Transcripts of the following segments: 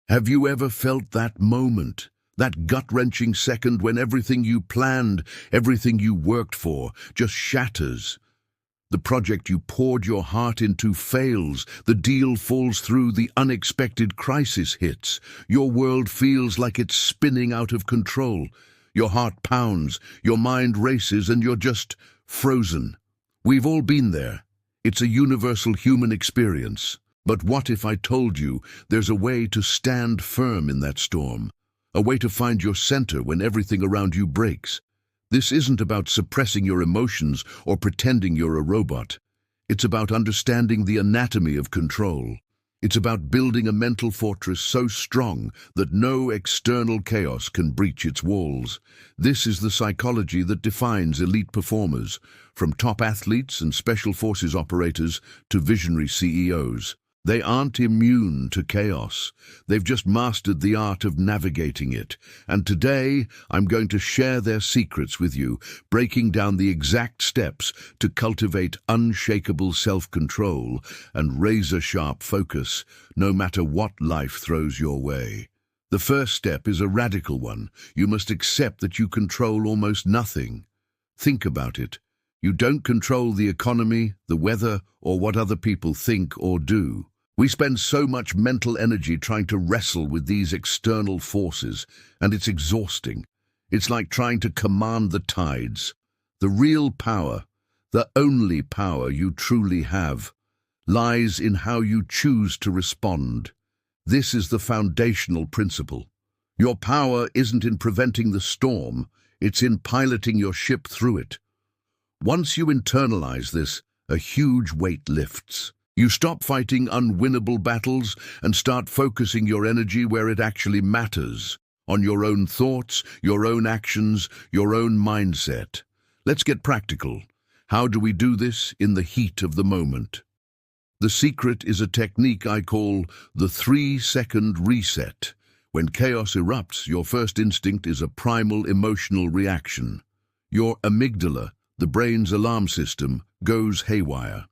Have you ever felt that moment, that gut-wrenching second when everything you planned, everything you worked for, just shatters? The project you poured your heart into fails, the deal falls through, the unexpected crisis hits. Your world feels like it's spinning out of control. Your heart pounds, your mind races, and you're just frozen. We've all been there. It's a universal human experience. But what if I told you there's a way to stand firm in that storm? A way to find your center when everything around you breaks? This isn't about suppressing your emotions or pretending you're a robot. It's about understanding the anatomy of control. It's about building a mental fortress so strong that no external chaos can breach its walls. This is the psychology that defines elite performers, from top athletes and special forces operators to visionary CEOs. They aren't immune to chaos. They've just mastered the art of navigating it. And today, I'm going to share their secrets with you, breaking down the exact steps to cultivate unshakable self-control and razor-sharp focus, no matter what life throws your way. The first step is a radical one. You must accept that you control almost nothing. Think about it. You don't control the economy, the weather, or what other people think or do. We spend so much mental energy trying to wrestle with these external forces, and it's exhausting. It's like trying to command the tides. The real power, the only power you truly have, lies in how you choose to respond. This is the foundational principle. Your power isn't in preventing the storm, it's in piloting your ship through it. Once you internalize this, a huge weight lifts. You stop fighting unwinnable battles and start focusing your energy where it actually matters, on your own thoughts, your own actions, your own mindset. Let's get practical. How do we do this in the heat of the moment? The secret is a technique I call the 3-second reset. When chaos erupts, your first instinct is a primal emotional reaction. Your amygdala, the brain's alarm system, goes haywire.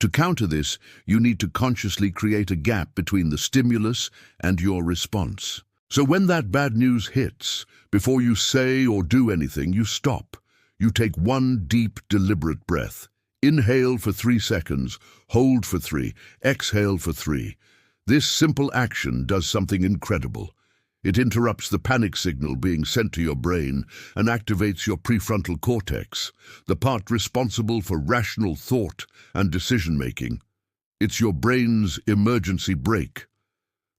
To counter this, you need to consciously create a gap between the stimulus and your response. So when that bad news hits, before you say or do anything, you stop. You take one deep, deliberate breath. Inhale for 3 seconds, hold for 3, exhale for 3. This simple action does something incredible. It interrupts the panic signal being sent to your brain and activates your prefrontal cortex, the part responsible for rational thought and decision-making. It's your brain's emergency brake.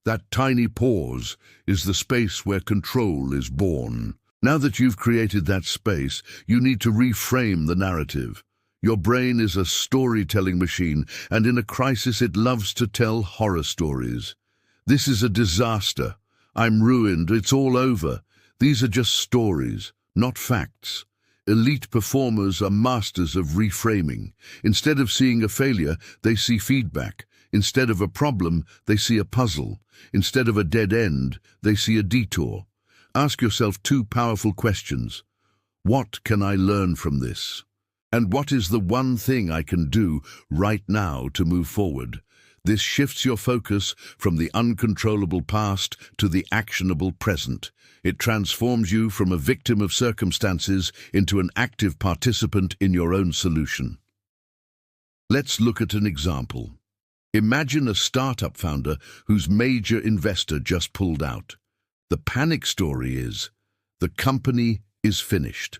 That tiny pause is the space where control is born. Now that you've created that space, you need to reframe the narrative. Your brain is a storytelling machine, and in a crisis it loves to tell horror stories. This is a disaster. I'm ruined, it's all over. These are just stories, not facts. Elite performers are masters of reframing. Instead of seeing a failure, they see feedback. Instead of a problem, they see a puzzle. Instead of a dead end, they see a detour. Ask yourself 2 powerful questions. What can I learn from this? And what is the one thing I can do right now to move forward? This shifts your focus from the uncontrollable past to the actionable present. It transforms you from a victim of circumstances into an active participant in your own solution. Let's look at an example. Imagine a startup founder whose major investor just pulled out. The panic story is, the company is finished.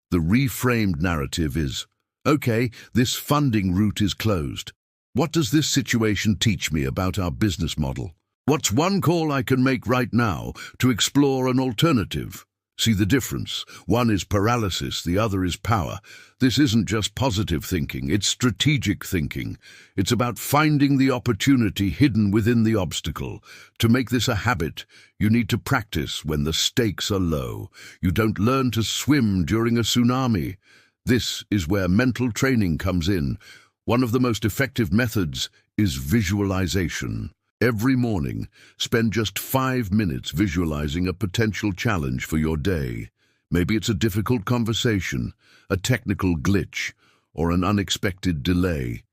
The reframed narrative is, okay, this funding route is closed. What does this situation teach me about our business model? What's one call I can make right now to explore an alternative? See the difference? One is paralysis, the other is power. This isn't just positive thinking, it's strategic thinking. It's about finding the opportunity hidden within the obstacle. To make this a habit, you need to practice when the stakes are low. You don't learn to swim during a tsunami. This is where mental training comes in. One of the most effective methods is visualization. Every morning, spend just 5 minutes visualizing a potential challenge for your day. Maybe it's a difficult conversation, a technical glitch, or an unexpected delay.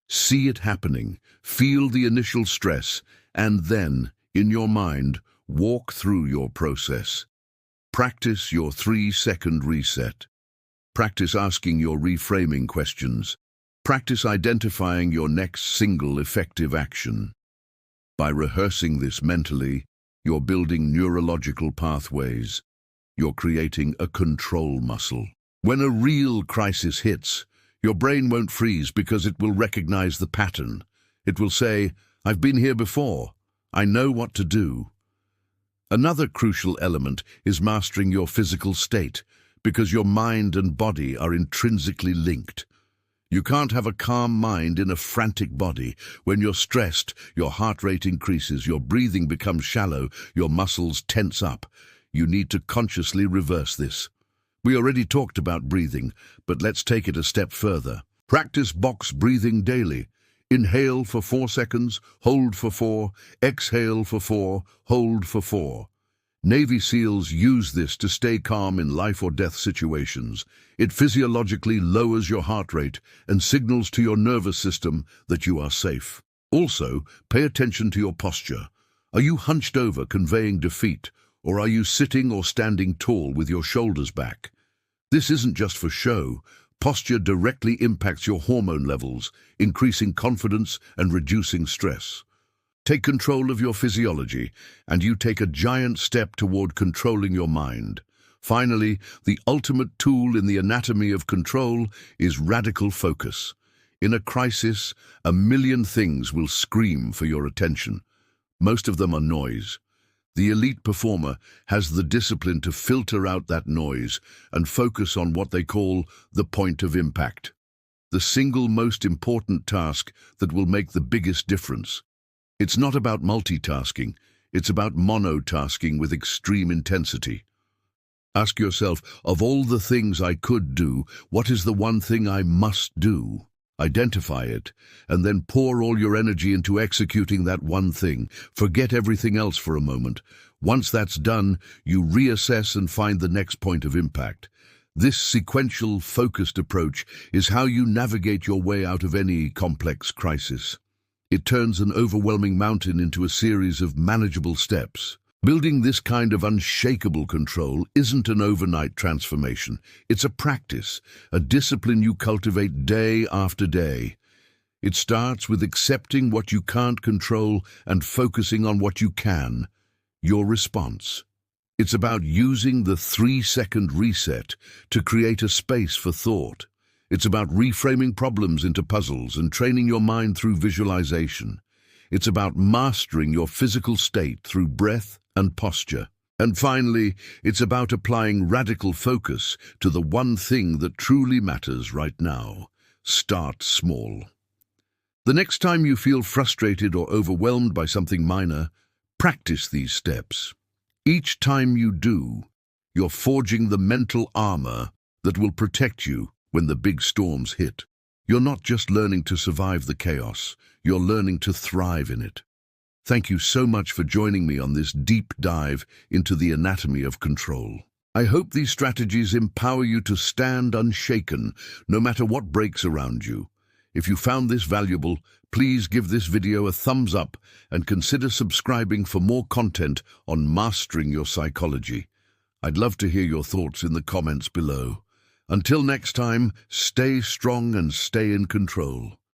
See it happening, feel the initial stress, and then In your mind, walk through your process. Practice your 3-second reset. Practice asking your reframing questions. Practice identifying your next single effective action. By rehearsing this mentally, you're building neurological pathways. You're creating a control muscle. When a real crisis hits, your brain won't freeze because it will recognize the pattern. It will say, "I've been here before. I know what to do." Another crucial element is mastering your physical state, because your mind and body are intrinsically linked. You can't have a calm mind in a frantic body. When you're stressed, your heart rate increases, your breathing becomes shallow, your muscles tense up. You need to consciously reverse this. We already talked about breathing, but let's take it a step further. Practice box breathing daily. Inhale for 4 seconds, hold for 4, exhale for 4, hold for 4. Navy SEALs use this to stay calm in life or death situations. It physiologically lowers your heart rate and signals to your nervous system that you are safe. Also, pay attention to your posture. Are you hunched over conveying defeat, or are you sitting or standing tall with your shoulders back? This isn't just for show. Posture directly impacts your hormone levels, increasing confidence and reducing stress. Take control of your physiology, and you take a giant step toward controlling your mind. Finally, the ultimate tool in the anatomy of control is radical focus. In a crisis, a million things will scream for your attention. Most of them are noise. The elite performer has the discipline to filter out that noise and focus on what they call the point of impact, the single most important task that will make the biggest difference. It's not about multitasking, it's about monotasking with extreme intensity. Ask yourself, of all the things I could do, what is the one thing I must do? Identify it, and then pour all your energy into executing that one thing. Forget everything else for a moment. Once that's done, you reassess and find the next point of impact. This sequential, focused approach is how you navigate your way out of any complex crisis. It turns an overwhelming mountain into a series of manageable steps. Building this kind of unshakable control isn't an overnight transformation. It's a practice, a discipline you cultivate day after day. It starts with accepting what you can't control and focusing on what you can, your response. It's about using the 3-second reset to create a space for thought. It's about reframing problems into puzzles and training your mind through visualization. It's about mastering your physical state through breath and posture. And finally, it's about applying radical focus to the one thing that truly matters right now. Start small. The next time you feel frustrated or overwhelmed by something minor, practice these steps. Each time you do, you're forging the mental armor that will protect you when the big storms hit. You're not just learning to survive the chaos, you're learning to thrive in it. Thank you so much for joining me on this deep dive into the anatomy of control. I hope these strategies empower you to stand unshaken, no matter what breaks around you. If you found this valuable, please give this video a thumbs up and consider subscribing for more content on mastering your psychology. I'd love to hear your thoughts in the comments below. Until next time, stay strong and stay in control.